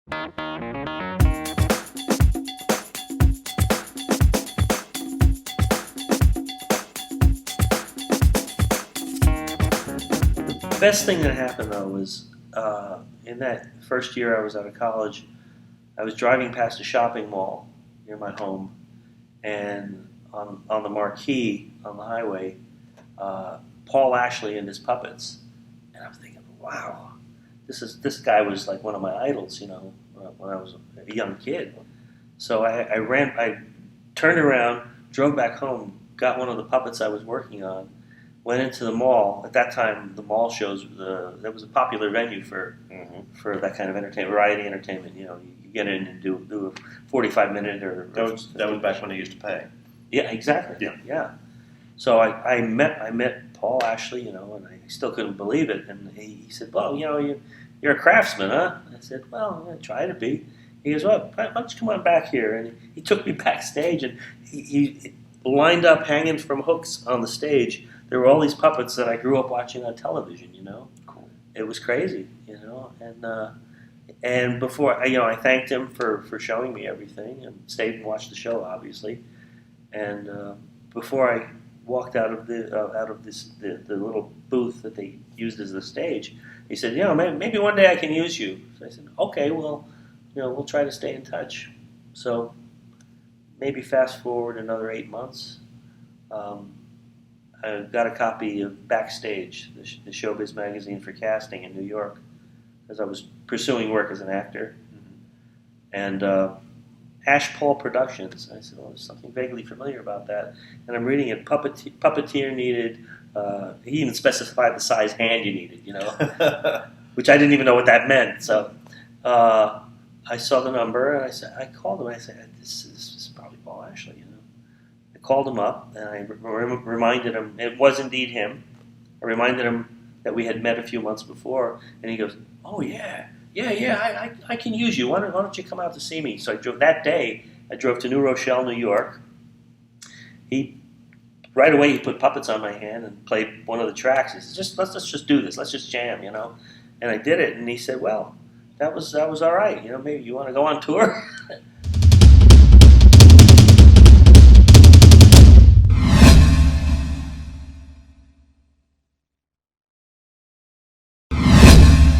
The best thing that happened though was in that first year I was out of college, I was driving past a shopping mall near my home, and on the marquee on the highway, Paul Ashley and his puppets, and I was thinking, wow, this guy was like one of my idols, when I was a young kid. So I turned around, drove back home, got one of the puppets I was working on, went into the mall. At that time, the mall shows that was a popular venue for that kind of entertainment, variety entertainment. You get in and do a 45-minute or that was back when they used to pay. Yeah, exactly. Yeah. So I met Paul Ashley, and I still couldn't believe it. And he said, "Well, you're a craftsman, huh?" I said, "Well, I try to be." He goes, "Well, why don't you come on back here?" And he took me backstage, and he lined up hanging from hooks on the stage. There were all these puppets that I grew up watching on television. Cool. It was crazy, and before I thanked him for showing me everything, and stayed and watched the show, obviously. And before I walked out of the little booth that they used as the stage, he said, maybe one day I can use you. So I said, okay, well, we'll try to stay in touch. So maybe fast forward another 8 months. I got a copy of Backstage, the Showbiz magazine for casting in New York, because I was pursuing work as an actor. And Ash Paul Productions. I said, there's something vaguely familiar about that. And I'm reading it, puppeteer needed. He even specified the size hand you needed, which I didn't even know what that meant. So I saw the number, and I called him, and I said, this is probably Paul Ashley, I called him up, and I reminded him, it was indeed him. I reminded him that we had met a few months before, and he goes, oh, yeah, I can use you. Why don't you come out to see me? So that day, I drove to New Rochelle, New York. Right away, he put puppets on my hand and played one of the tracks. He said, let's just do this. Let's just jam, And I did it, and he said, well, that was all right. Maybe you want to go on tour?